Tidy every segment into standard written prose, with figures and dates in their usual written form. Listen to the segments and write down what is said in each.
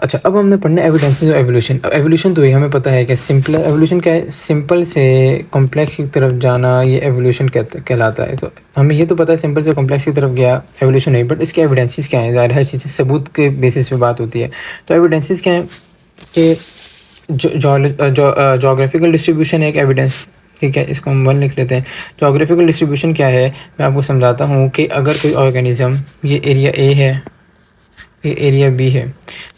अच्छा, अब हमने पढ़ना है एविडेंसेस ऑफ एवोल्यूशन। अब एवोल्यूशन तो ये हमें पता है कि सिंपल एवोल्यूशन क्या है, सिंपल से कॉम्प्लेक्स की तरफ जाना, ये एवोल्यूशन कहलाता है। तो हमें ये तो पता है सिंपल से कॉम्प्लेक्स की तरफ गया एवोल्यूशन नहीं, बट इसके एविडेंसेस क्या हैं? ज़ाहिर हर चीज़ सबूत के बेसिस पे बात होती है। तो एविडेंसेस क्या हैं कि जोग्राफिकल डिस्ट्रीब्यूशन है एक एविडेंस, ठीक है, इसको हम 1 लिख लेते हैं। जोग्राफिकल डिस्ट्रीब्यूशन क्या है, मैं आपको समझाता हूँ कि अगर कोई ऑर्गेनिज़म, ये एरिया ए है, ये एरिया बी है,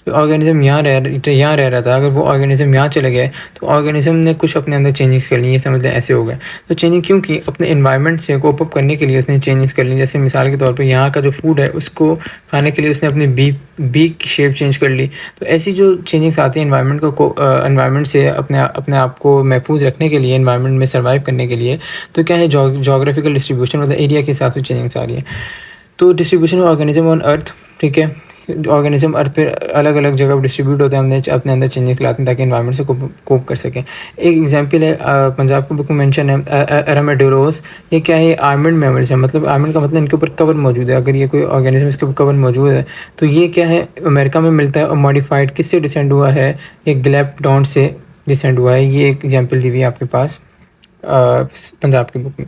तो ऑर्गेनिज़म यहाँ रह रहा था, अगर वो ऑर्गेनिज़म यहाँ चले गए तो ऑर्गेनिज़म ने कुछ अपने अंदर चेंजेस कर लिए, समझ लें ऐसे हो गए। तो चेंजिंग क्यों की? अपने इन्वायरमेंट से कोप अप करने के लिए उसने चेंजेस कर ली। जैसे मिसाल के तौर पे यहाँ का जो फूड है उसको खाने के लिए उसने अपनी बीक की शेप चेंज कर ली। तो ऐसी जो चेंजिंग्स आती हैं इन्वायरमेंट से अपने आप को महफूज रखने के लिए, इन्वायरमेंट में सर्वाइव करने के लिए, तो क्या है, जोग्राफिकल डिस्ट्रीब्यूशन मतलब एरिया के हिसाब से चेंजिंग्स आ रही है। तो distribution of organism on earth, ठीक है, ऑर्गेनिज्म अर्थ पे अलग अलग जगह डिस्ट्रीब्यूट होते हैं, हमने अपने अंदर चेंजेस लाते हैं ताकि इन्वायरमेंट से कोप कर सकें। एक एग्जांपल है, पंजाब की बुक में मेंशन है एरामेडोरोस। ये क्या है? आर्मड मैमल्स है, मतलब आर्मड का मतलब इनके ऊपर कवर मौजूद है। अगर ये कोई ऑर्गेनिज्म इसके ऊपर कवर मौजूद है तो ये क्या है, अमेरिका में मिलता है और मॉडिफाइड किससे डिसेंड हुआ है? ये ग्लैप्टोन से डिसेंड हुआ है। ये एक एग्जाम्पल दी हुई है आपके पास पंजाब की बुक में।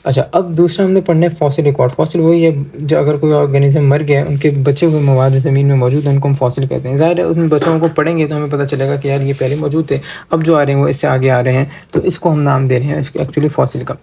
अच्छा, अब दूसरा हमने पढ़ना है फॉसिल रिकॉर्ड। फॉसिल वही है जो अगर कोई ऑर्गेनिज्म मर गया है, उनके बचे हुए मवाद ज़मीन में मौजूद है, उनको हम फॉसिल कहते हैं। ज़ाहिर है उसमें बच्चों को पढ़ेंगे तो हमें पता चलेगा कि यार ये पहले मौजूद थे, अब जो आ रहे हैं वो इससे आगे आ रहे हैं, तो इसको हम नाम दे रहे हैं इसके एक्चुअली फॉसिल का।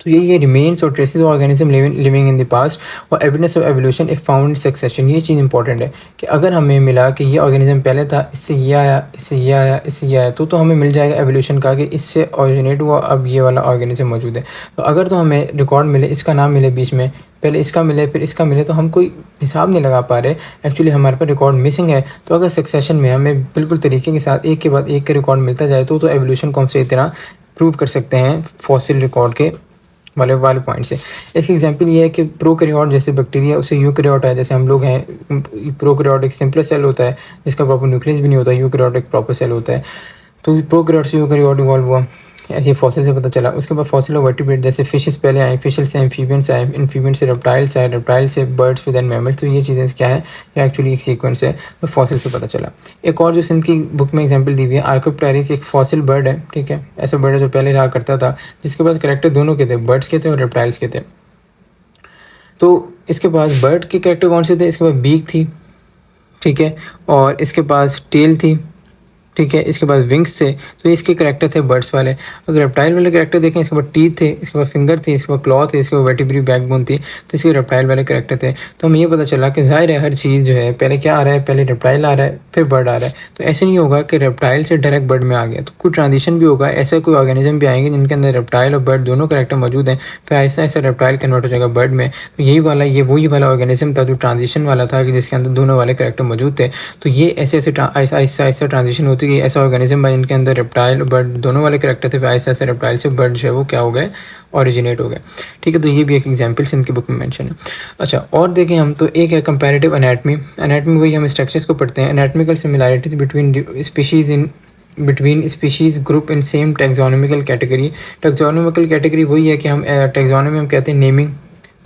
तो ये रिमेन्स और traces of organism living in the past और evidence of evolution if found in succession. ये चीज़ इंपॉर्टेंट है कि अगर हमें मिला कि ये ऑर्गेनिज्म पहले था, इससे ये आया, इससे ये आया, इससे ये आया, तो हमें मिल जाएगा एवोल्यूशन का कि इससे ऑरिजिनेट हुआ, अब ये वाला ऑर्गेनिज्म मौजूद है। तो अगर तो हमें रिकॉर्ड मिले, इसका नाम मिले बीच में, पहले इसका मिले फिर इसका मिले, तो हम कोई हिसाब नहीं लगा पा रहे, एक्चुअली हमारे पास रिकॉर्ड मिसिंग है। तो अगर सक्सेशन में हमें बिल्कुल तरीके के साथ एक के बाद एक के रिकॉर्ड मिलता जाए तो एवोल्यूशन को हम सही तरह प्रूव कर सकते हैं फॉसिल रिकॉर्ड के वाले पॉइंट से। इसकी एग्जांपल ये है कि प्रोकैरियोट जैसे बैक्टीरिया उससे यूकैरियोट है, जैसे हम लोग हैं। प्रोकैरियोट एक सिंपल सेल होता है जिसका प्रॉपर न्यूक्लियस भी नहीं होता, यूकैरियोट एक प्रॉपर सेल होता है। तो प्रोकैरियोट से यूकैरियोट इवॉल्व हुआ, ऐसे फॉसिल से पता चला। उसके बाद फॉसिल ऑफ वर्टिब्रेट, जैसे फिशेस पहले आए, फिशल से एम्फीबियंस आए, एम्फीबियन से रेप्टाइल्स आए, रेप्टाइल से बर्ड्स फिर देन मैमल्स। तो ये चीज़ें क्या है, ये एक्चुअली एक सीक्वेंस है, तो फॉसिल से पता चला। एक और जो सिंध की बुक में एग्जांपल दी हुई है, आर्कोप्टेरिस एक फॉसिल बर्ड है, ठीक है, ऐसा बर्ड है जो पहले रहा करता था, जिसके पास करेक्टर दोनों के थे, बर्ड्स के थे और रेप्टाइल्स के थे। तो इसके पास बर्ड के करेक्टर कौन से थे? इसके पास बीक थी, ठीक है, और इसके पास टेल थी, ठीक है, इसके बाद विंग्स थे। तो इसके करेक्टर थे बर्ड्स वाले। अगर रेप्टाइल वाले करेक्टर देखें, इसके बाद टीथ थे, इसके बाद फिंगर थी, इसके बाद क्लॉ थे, इसके बाद वर्टिब्री बैकबोन थी, तो इसके रेप्टाइल वाले करेक्टर थे। तो हमें ये पता चला कि ज़ाहिर है हर चीज़ जो है पहले क्या आ रहा है, पहले रेप्टाइल आ रहा है फिर बर्ड आ रहा है। तो ऐसे नहीं होगा कि रेप्टाइल से डायरेक्ट बर्ड में आ गया, तो कोई ट्रांजिशन भी होगा, ऐसे कोई ऑर्गेनिज्म भी आएंगे जिनके अंदर रेप्टाइल और बर्ड दोनों करेक्टर मौजूद हैं, फिर ऐसा ऐसा रेप्टाइल कन्वर्ट हो जाएगा बर्ड में। तो ये वही वाला ऑर्गेनिज्म था जो ट्रांजिशन वाला था, कि जिसके अंदर दोनों वाले करेक्टर मौजूद थे। तो ये ऐसे ऐसा ट्रांजिशन होती गई, ऐसा ऑर्गेनिज्म इनके अंदर रेप्टाइल बर्ड दोनों वाले करेक्टर थे, ऐसे ऐसे रेप्टाइल से बर्ड जो है वो क्या हो गए, ओरिजिनेट हो गए, ठीक है। तो ये भी एक एग्जांपल सिंध की बुक में मेंशन है। अच्छा, और देखें हम, तो एक है कंपैरेटिव एनाटमी। एनाटमी वही हम स्ट्रक्चर्स को पढ़ते हैं, anatomical similarities between species group in same taxonomical category. Taxonomical category वही है कि हम टैक्सोनॉमी हम कहते हैं नेमिंग।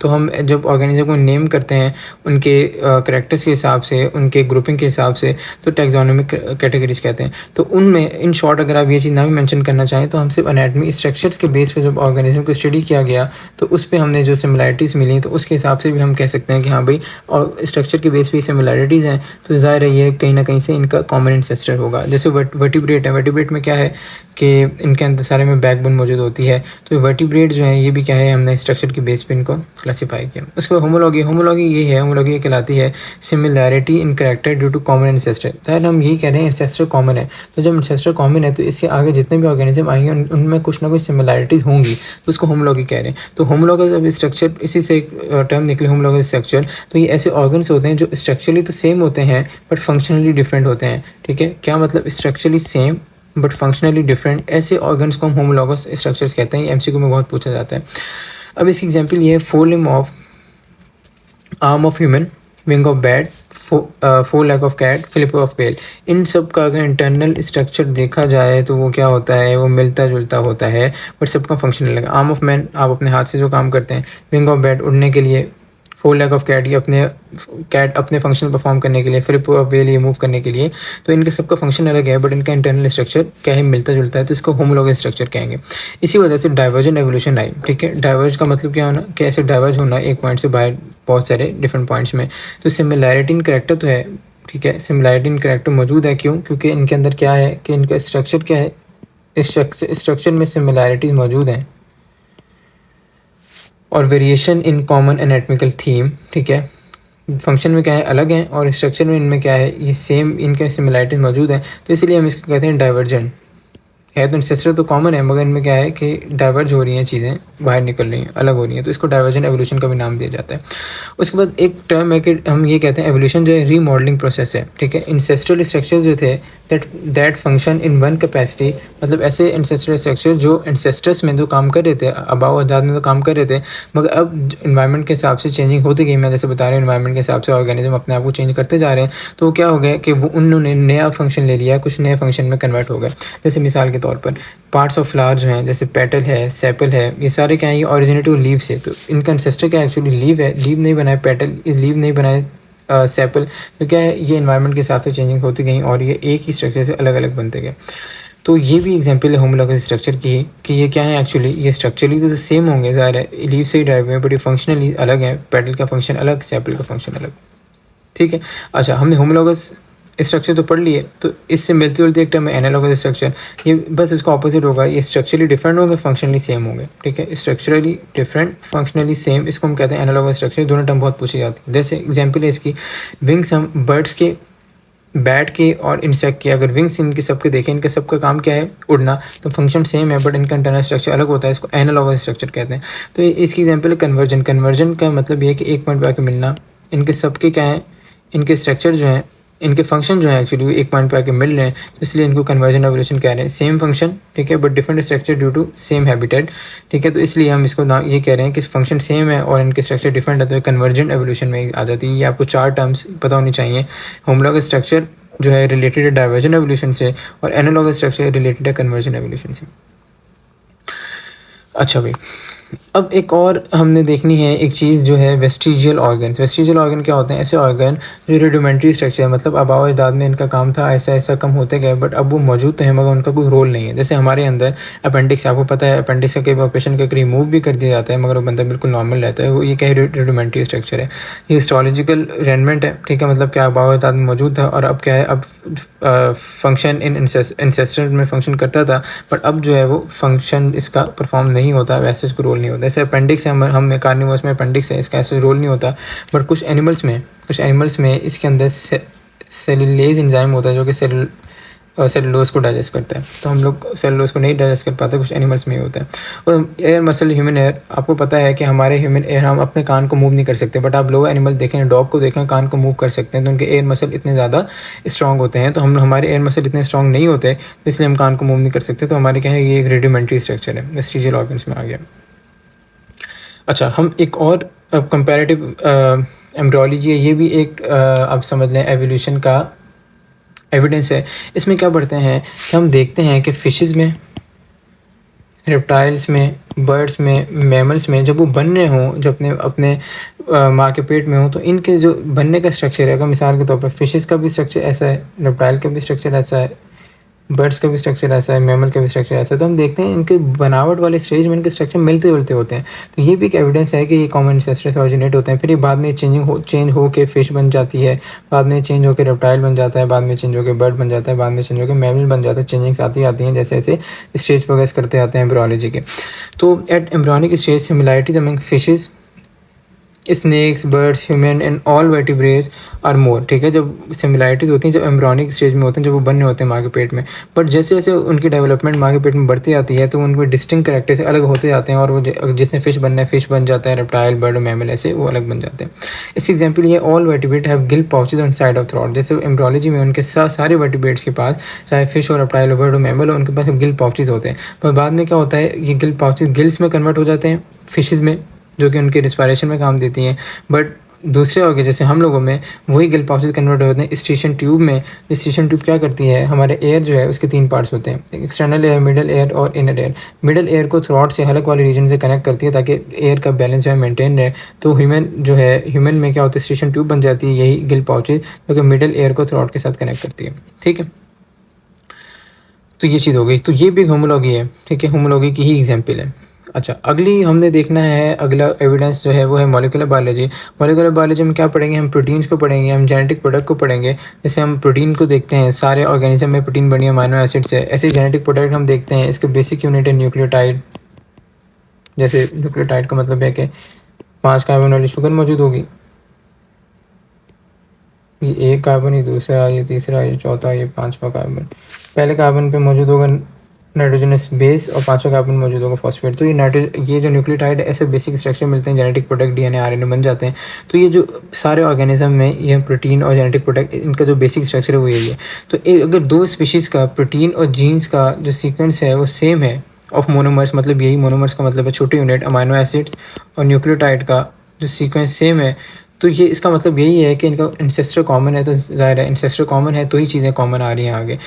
तो हम जब ऑर्गेनिज्म को नेम करते हैं उनके करेक्टर्स के हिसाब से, उनके ग्रुपिंग के हिसाब से, तो टैक्सोनॉमिक कैटेगरीज कहते हैं। तो उनमें इन शॉर्ट अगर आप ये चीज़ ना भी मेंशन करना चाहें, तो हम सिर्फ एनाटमी स्ट्रक्चर्स के बेस पे जब ऑर्गेनिज्म को स्टडी किया गया तो उस पर हमने जो सिमिलैरिटीज़ मिली, तो उसके हिसाब से भी हम कह सकते हैं कि हाँ भाई, और स्ट्रक्चर के बेस पे सिमिलैरिटीज़ हैं, तो ज़ाहिर है ये कहीं ना कहीं से इनका कॉमन एंसेस्टर होगा। जैसे वर्टिब्रेट है, वर्टिब्रेट में क्या है कि इनके अंदर सारे में बैकबोन मौजूद होती है। तो वर्टिब्रेट जो है ये भी क्या है, हमने स्ट्रक्चर के बेस पे इनको क्लासीफाई किया। उसके बाद होमोलॉगी ये है, होमोलॉगी कहलाती है similarity in character due to common ancestor. तो हम यही कह रहे हैं एंसेस्टर कॉमन है, तो जब एंसेस्टर कॉमन है तो इससे आगे जितने भी ऑर्गेनिज्म आएंगे उनमें कुछ ना कुछ सिमिलैरिटीज़ होंगी, तो उसको होमोलॉगी कह रहे हैं। तो होमोलॉगस अब स्ट्रक्चर, इसी से एक टर्म निकले होमोलॉगस स्ट्रक्चर। तो ये ऐसे ऑर्गन्स होते हैं जो स्ट्रक्चरली तो सेम होते हैं बट फंक्शनली डिफरेंट होते हैं, ठीक है। क्या मतलब structurally same but functionally different, ऐसे ऑर्गन्स को हम होमोलॉगस स्ट्रक्चर्स कहते हैं। एमसीक्यू में बहुत पूछा जाता है। अब इसकी एग्जांपल ये है, forelimb of arm of human, wing of bat, foreleg of cat, flip of whale. इन सब का अगर इंटरनल स्ट्रक्चर देखा जाए तो वो क्या होता है, वो मिलता जुलता होता है बट सबका फंक्शन अलग है। आर्म ऑफ मैन, आप अपने हाथ से जो काम करते हैं, विंग ऑफ बैट उड़ने के लिए, फोर लेग ऑफ कैट, ये अपने कैट अपने फंक्शन परफॉर्म करने के लिए, फ्लिप वेल ये मूव करने के लिए, तो इनके सबका फंक्शन अलग है बट इनका इंटरनल स्ट्रक्चर क्या है, मिलता जुलता है, तो इसको होमोलॉगस स्ट्रक्चर कहेंगे। इसी वजह से डाइवर्जेंट एवोल्यूशन आई, ठीक है। डाइवर्ज का मतलब क्या होना, कैसे डाइवर्ज होना एक पॉइंट से बाहर बहुत सारे डिफरेंट पॉइंट्स में। तो सिमिलैरिटी इन कैरेक्टर तो है, ठीक है, सिमिलैरिटी इन कैरेक्टर मौजूद है। क्यों? क्योंकि इनके अंदर क्या है कि इनका स्ट्रक्चर क्या है, इस स्ट्रक्चर में सिमिलैरिटीज मौजूद हैं और variation in common anatomical theme, ठीक है। फंक्शन में क्या है, अलग है, और स्ट्रक्चर में इनमें क्या है, ये सेम, इनके सिमिलैरिटीज मौजूद हैं, तो इसलिए हम इसको कहते हैं डाइवर्जेंट है। तो इंसेस्टर तो कॉमन है मगर इनमें क्या है कि डाइवर्ज हो रही हैं, चीज़ें बाहर निकल रही हैं, अलग हो रही हैं, तो इसको डाइवर्जेंट एवोल्यूशन का भी नाम दिया जाता है। उसके बाद एक टर्म है कि हम ये कहते हैं एवोल्यूशन जो है रीमॉडलिंग प्रोसेस है, ठीक है। इंसेस्ट्रल स्ट्रक्चर जो थे that function in one capacity, मतलब ऐसे इंसेस्ट्रल स्ट्रक्चर जो इंसेस्टर्स में जो काम कर रहे थे, अबाव अजाद में तो काम कर रहे थे, मगर अब इन्वायरमेंट के हिसाब से चेंजिंग होती गई। मैं जैसे बता रहा हूँ, इन्वायरमेंट के हिसाब से ऑर्गेनिज्म अपने आप को चेंज करते जा रहे हैं, तो क्या हो गया कि वो उन्होंने नया फंक्शन ले लिया, कुछ नए फंक्शन में कन्वर्ट हो गए। जैसे मिसाल के तौर पर पार्ट्स ऑफ फ्लावर जो हैं, जैसे पेटल है, सेपल है, ये सारे क्या है, ये ओरिजिनेटिव लीव से, तो इनका इंसेस्टर क्या एक्चुअली लीव है, लीव नहीं बनाए पेटल, लीव नहीं बनाए सेपल, तो क्या है, ये इन्वायरमेंट के हिसाब से चेंजिंग होती गई और ये एक ही स्ट्रक्चर से अलग अलग बनते गए। तो ये भी एग्जांपल है होमोलॉगस स्ट्रक्चर की कि ये क्या है, एक्चुअली ये स्ट्रक्चरली तो सेम होंगे, ज़ाहिर है लीव से ही ड्राइव हुए, बट ये फंक्शनली अलग है, पेटल का फंक्शन अलग, सेपल का फंक्शन अलग, ठीक है। अच्छा, हमने होमोलॉगस स्ट्रक्चर तो पढ़ लिए, तो इससे मिलती जुलती एक टर्म है एनालॉगस स्ट्रक्चर। ये बस इसका ऑपोजिट होगा, ये स्ट्रक्चरली डिफरेंट होंगे, फंक्शनली सेम होंगे, ठीक है। स्ट्रक्चरली डिफरेंट, फंक्शनली सेम, इसको हम कहते हैं एनालॉगस स्ट्रक्चर। दोनों टर्म बहुत पूछी जाती है। जैसे एग्जांपल है इसकी, विंग्स, हम बर्ड्स के, बैट के और इंसेक्ट के, अगर विंग्स इनके सबके देखें, इनका सबका काम क्या है, उड़ना, तो फंक्शन सेम है बट इनका इंटरनल स्ट्रक्चर अलग होता है, इसको एनालॉगस स्ट्रक्चर कहते हैं। तो इसकी एग्जांपल है कन्वर्जन। कन्वर्जन का मतलब ये है कि एक पॉइंट पे आके मिलना, इनके सबके क्या है, इनके स्ट्रक्चर जो हैं, इनके फंक्शन जो है एक्चुअली एक पॉइंट पे आके मिल रहे हैं, तो इसलिए इनको कन्वर्जन एवोल्यूशन कह रहे हैं। सेम फंक्शन, ठीक है, but different structure due to same habitat, ठीक है, तो इसलिए हम इसको नाम ये कह रहे हैं कि फंक्शन सेम है और इनके स्ट्रक्चर डिफरेंट है, तो कन्वर्जन एवोल्यूशन में आ जाती है। ये आपको चार टर्म्स पता होनी चाहिए। होमोलॉगस स्ट्रक्चर जो है रिलेटेड है डाइवर्जन एवोल्यूशन से, और एनालॉगस स्ट्रक्चर रिलेटेड है कन्वर्जन एवोल्यूशन से। अच्छा भाई, अब एक और हमने देखनी है एक चीज़ जो है वेस्टिजियल ऑर्गन। वेस्टिजियल ऑर्गन क्या होते हैं? ऐसे ऑर्गन जो रुडिमेंट्री स्ट्रक्चर, मतलब आबाव अजदाद में इनका काम था, ऐसा ऐसा कम होते गए, बट अब वो मौजूद तो हैं मगर उनका कोई रोल नहीं है। जैसे हमारे अंदर अपेंडिक्स, आपको पता है अपेंडिक्स का कई ऑपरेशन करके रिमूव भी कर दिया जाता है मगर वो बंदा बिल्कुल नॉर्मल रहता है, वो ये क्या रुडिमेंट्री स्ट्रक्चर है। ये हिस्टोलॉजिकल रेंडमेंट है, ठीक है, मतलब क्या आबाव अजदाद में मौजूद था और अब क्या है, अब फंक्शन इन इंसेस्टर में फंक्शन करता था, बट अब जो है वो फंक्शन इसका परफॉर्म नहीं होता, वैसे इसको रोल नहीं होता। जैसे अपेंडिक्स है, हम कार्निवोरस में अपेंडिक्स है, इसका ऐसे रोल नहीं होता, बट कुछ एनिमल्स में इसके अंदर सेलुलेज एंजाइम होता है जो कि सेलुलोज को डाइजेस्ट करता है, तो हम लोग सेलुलोज को नहीं डाइजेस्ट कर पाते, कुछ एनिमल्स में ही होता है। और एयर मसल, ह्यूमन एयर, आपको पता है कि हमारे ह्यूमन एयर, हम अपने कान को मूव नहीं कर सकते, बट आप लोग एनिमल देखें, डॉग को देखें, कान को मूव कर सकते हैं, तो उनके एयर मसल इतने ज़्यादा स्ट्रॉन्ग होते हैं। तो हमारे एयर मसल इतने स्ट्रॉन्ग नहीं होते, तो इसलिए हम कान को मूव नहीं कर सकते, तो हमारे क्या है, ये एक रेडिमेंट्री स्ट्रक्चर है, वेस्टिजियल ऑर्गन्स में आ गया। अच्छा, हम एक और कंपैरेटिव एम्ब्रियोलॉजी है, ये भी एक आप समझ लें एवोल्यूशन का एविडेंस है। इसमें क्या पढ़ते हैं कि हम देखते हैं कि फिशेस में, रेप्टाइल्स में, बर्ड्स में, मैमल्स में जब वो बन रहे हों, जब अपने माँ के पेट में हो, तो इनके जो बनने का स्ट्रक्चर है, अगर मिसाल के तौर पर फिशेस का भी स्ट्रक्चर ऐसा है, रेप्टाइल का भी स्ट्रक्चर ऐसा है, बर्ड्स का भी स्ट्रक्चर ऐसा है, मैमल का भी स्ट्रक्चर ऐसा है, तो हम देखते हैं इनके बनावट वाले स्टेज में इनके स्ट्रक्चर मिलते जुलते होते हैं। तो ये भी एक एविडेंस है कि ये कॉमन एंसेस्टर से ऑरिजिनेट होते हैं। फिर ये बाद में चेंज हो के फिश बन जाती है, बाद में चेंज होकर रेप्टाइल बन जाता है, बाद में चेंज होकर बर्ड बन जाता है, बाद में चेंज होकर मैमल बन जाता है। चेंजिंग्स आती हैं जैसे जैसे स्टेज प्रोग्रेस करते आते हैं एम्ब्रियोलॉजी के। तो at embryonic stage similarities among fishes, snakes, birds, human and all vertebrates are more, ठीक है। जब सिमिलैरिटीज़ होती हैं जब एम्ब्रियोनिक स्टेज में होते हैं, जब वो बन रहे होते हैं माँ के पेट में, बट जैसे जैसे उनकी डेवलपमेंट माँ के पेट में बढ़ती जाती है तो उनके डिस्टिंक्ट कैरेक्टर से अलग होते जाते हैं, और वो जिसने फिश बनना है फिश बन जाता है, रेप्टाइल, बर्ड, मैमल ऐसे वो अलग बन जाते हैं। इसकी एग्जाम्पल ये all vertebrate have Gill pouches on side of throat. जैसे एम्ब्रियोलॉजी में उनके सारे वर्टिब्रेट्स के पास, चाहे फिश और रेप्टाइल, बर्ड और मैमल हो, उनके पास गिल पाउचेज होते हैं, पर बाद में क्या होता है, ये गिल पाउचेज गिल्स में कन्वर्ट हो जाते हैं फिशेज़ में, जो कि उनके रिस्पायरेशन में काम देती हैं, बट दूसरे ऑर्गन जैसे हम लोगों में वही गिल पाउचेज कन्वर्ट होते हैं स्टेशन ट्यूब में। स्टेशन ट्यूब क्या करती है, हमारे एयर जो है उसके 3 पार्ट्स होते हैं, एक्सटर्नल एयर, मिडल एयर और इनर एयर। मिडल एयर को थ्रॉट से हलक वाले रीजन से कनेक्ट करती है ताकि एयर का बैलेंस जो है मेंटेन रहे। तो ह्यूमन जो है, ह्यूमन में क्या होता है, स्टेशन ट्यूब बन जाती है यही गिल पाउचेज, जो कि मिडल एयर को थ्रॉट के साथ कनेक्ट करती है। ठीक है, तो ये चीज़ हो गई। तो ये भी होमोलॉजी है, ठीक है, होमोलॉजी की ही एग्जाम्पल है। अच्छा, अगली हमने देखना है, अगला एविडेंस जो है वो है मॉलिक्यूलर बायोलॉजी। मॉलिक्यूलर बायोलॉजी में क्या पढ़ेंगे, हम प्रोटीन्स को पढ़ेंगे, हम जेनेटिक प्रोडक्ट को पढ़ेंगे। जैसे हम प्रोटीन को देखते हैं, सारे ऑर्गेनिज्म में प्रोटीन बनी अमाइनो एसिड से, ऐसे जेनेटिक प्रोडक्ट हम देखते हैं, इसके बेसिक यूनिट है न्यूक्लियोटाइड। जैसे न्यूक्लियोटाइड का मतलब है कि 5 कार्बन वाली शुगर मौजूद होगी, ये 1 कार्बन, ये दूसरा, ये तीसरा, ये चौथा, ये 5वां कार्बन। पहले कार्बन पे मौजूद होगा नाइट्रोजनस बेस और 5वां कार्बन मौजूद होगा फॉस्फेट। तो ये जो न्यूक्लियोटाइड है, ऐसे बेसिक स्ट्रक्चर मिलते हैं, जेनेटिक प्रोडक्ट डीएनए आरएनए बन जाते हैं। तो ये जो सारे ऑर्गेनिज्म में ये प्रोटीन और जेनेटिक प्रोडक्ट, इनका जो बेसिक स्ट्रक्चर है वो यही है। तो अगर 2 स्पीशीज़ का प्रोटीन और जीन्स का जो सीक्वेंस है वो सेम है ऑफ मोनोमर्स, मतलब यही मोनोमर्स का मतलब है छोटे यूनिट अमाइनो एसिड्स, और न्यूक्लियोटाइड का जो सीक्वेंस सेम है, तो ये इसका मतलब यही है कि इनका इंसेस्टर कॉमन है। तो ज़ाहिर है इंसेस्टर कॉमन है तो ही चीज़ें कॉमन आ रही हैं आगे।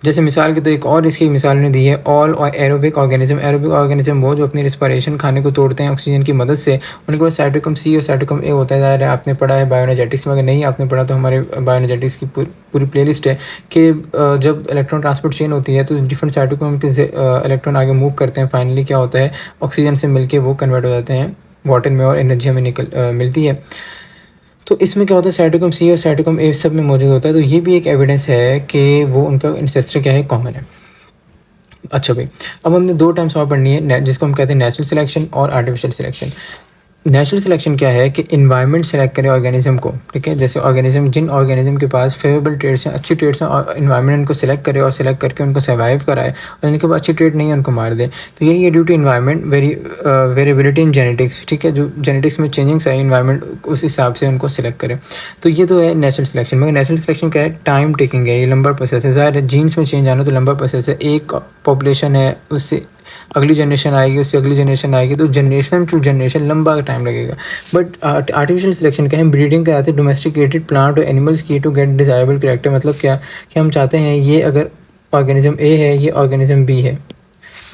जैसे मिसाल के तो एक और इसकी मिसाल ने दी है, ऑल और एरोबिक ऑर्गेनिज्म। एरोबिक ऑर्गेनिज्म वो जो अपनी रिस्पायरेशन खाने को तोड़ते हैं ऑक्सीजन की मदद से, उनके पास साइटोक्रोम सी और साइटोक्रोम ए होता है। ज़ाहिर है आपने पढ़ा है बायोएनर्जेटिक्स में, अगर नहीं आपने पढ़ा तो हमारे बायोएनर्जेटिक्स की पूरी प्लेलिस्ट है कि जब इलेक्ट्रॉन ट्रांसपोर्ट चेन होती है तो डिफरेंट साइटोक्रोम के इलेक्ट्रॉन आगे मूव करते हैं, फाइनली क्या होता है, ऑक्सीजन से मिलकर वो कन्वर्ट हो जाते हैं वाटर में और एनर्जी हमें मिलती है। तो इसमें क्या होता है, साइटोक्रोम सी और साइटोक्रोम ए सब में मौजूद होता है। तो ये भी एक एविडेंस है कि वो उनका इंसेस्टर क्या है, कॉमन है। अच्छा भाई, अब हमने 2 टर्म्स और पढ़नी है जिसको हम कहते हैं नेचुरल सिलेक्शन और आर्टिफिशियल सिलेक्शन। नेचुरल सिलेक्शन क्या है कि इन्वायरमेंट सेलेक्ट करे ऑर्गेनिज्म को, ठीक है। जैसे ऑर्गेनिज्म, जिन ऑर्गेनिज्म के पास फेवरेबल ट्रेड्स हैं, अच्छी ट्रेड्स हैं, और इन्वायरमेंट उनको सेलेक्ट करे और सेलेक्ट करके उनको सर्वाइव कराए, और जिनके पास अच्छी ट्रेड नहीं है उनको मार दे। तो यही है due to environment variability in genetics, ठीक है। जो जेनेटिक्स में चेंजिंग्स है, इन्वायरमेंट उस हिसाब से उनको सेलेक्ट करे। तो ये तो है नेचुरल सिलेक्शन। मगर नेचुरल सिलेक्शन क्या है, टाइम टेकिंग है, ये लंबा प्रोसेस है। ज़ाहिर है जीन्स में चेंज आना तो लंबा प्रोसेस है। एक पॉपुलेशन है, उससे अगली जनरेशन आएगी, उससे अगली जनरेशन आएगी, तो जनरेशन टू जनरेशन लंबा टाइम लगेगा। बट आर्टिफिशियल सिलेक्शन क्या है, हम ब्रीडिंग कराते हैं डोमेस्टिकेटेड प्लांट और एनिमल्स की टू गेट डिजायरेबल कैरेक्टर। मतलब क्या कि हम चाहते हैं ये अगर ऑर्गेनिज्म ए है, ये ऑर्गेनिज्म बी है,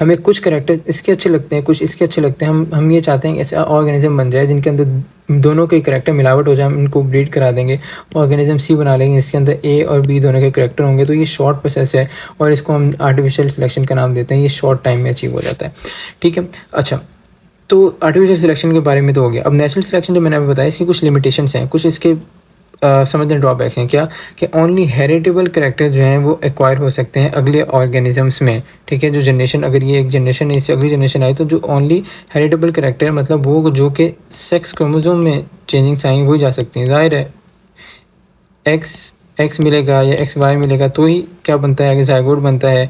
हमें कुछ कैरेक्टर इसके अच्छे लगते हैं, कुछ इसके अच्छे लगते हैं। हम ये चाहते हैं कि ऐसा ऑर्गेनिज्म बन जाए जिनके अंदर दोनों के कैरेक्टर मिलावट हो जाए, हम इनको ब्रीड करा देंगे, ऑर्गेनिज्म सी बना लेंगे, इसके अंदर ए और बी दोनों के कैरेक्टर होंगे। तो ये शॉर्ट प्रोसेस है और इसको हम आर्टिफिशियल सिलेक्शन का नाम देते हैं। ये शॉर्ट टाइम में अचीव हो जाता है, ठीक है। अच्छा, तो आर्टिफिशियल सिलेक्शन के बारे में तो हो गया। अब नेचुरल सिलेक्शन जो मैंने अभी बताया, इसकी कुछ लिमिटेशंस हैं, कुछ इसके समझने ड्रॉबैक्स हैं। क्या कि ओनली हेरिटेबल कैरेक्टर जो हैं वो एक्वायर हो सकते हैं अगले ऑर्गेनिजम्स में, ठीक है। जो जनरेशन, अगर ये एक जनरेशन है, इससे अगली जनरेशन आई, तो जो ओनली हेरिटेबल कैरेक्टर मतलब वो जो कि सेक्स क्रोमोसोम में चेंजिंग्स आई वही जा सकती हैं। जाहिर है एक्स मिलेगा या एक्स वाई मिलेगा तो ही क्या बनता है, आगे जायगोट बनता है,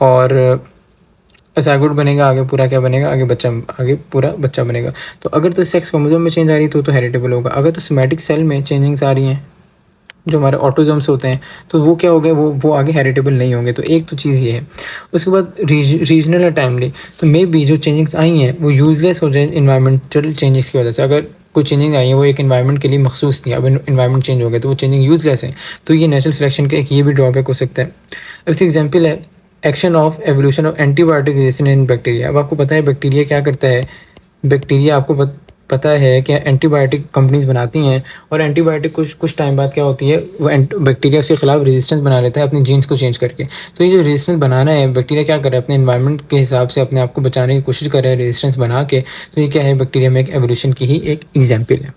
और जायगोट बनेगा, आगे पूरा क्या बनेगा, आगे पूरा बच्चा बनेगा। तो अगर तो सेक्स क्रोमोसोम में चेंज आ रही है तो हेरिटेबल होगा। अगर तो सोमैटिक सेल में चेंजिंग्स आ रही हैं जो हमारे ऑटोजोम्स होते हैं, तो वो क्या हो गए, वो आगे हेरिटेबल नहीं होंगे। तो एक तो चीज़ ये है। उसके बाद रीजनल और टाइमली, तो मे बी जो चेंजिंग्स आई हैं वो यूजलेस हो जाए इन्वायरमेंटल चेंजेस की वजह से। अगर कोई चेंजिंग आई है वो एक इन्वायरमेंट के लिए मखसूस थी, अब इन्वायरमेंट चेंज हो गया तो वो चेंजिंग यूजलेस है। तो ये नेचुरल सिलेक्शन का एक ये भी ड्रॉबैक हो सकता है। अब इसकी एग्जाम्पल है action of evolution of antibiotic resistance in bacteria. अब आपको पता है बैक्टीरिया क्या करता है, बैक्टीरिया आपको पता है कि एंटीबायोटिक कंपनीज बनाती हैं, और एंटीबायोटिक कुछ टाइम बाद क्या होती है, वो बैक्टीरिया उसके खिलाफ रेजिस्टेंस बना लेता है अपनी जीन्स को चेंज करके। तो ये जो रेजिस्टेंस बनाना है, बैक्टीरिया क्या कर रहा है, अपने एनवायरनमेंट के हिसाब से अपने आप को बचाने की कोशिश कर रहा है रेजिस्टेंस बना के। तो ये क्या है, बैक्टीरिया में एक एवोल्यूशन की ही एक एग्जाम्पल है।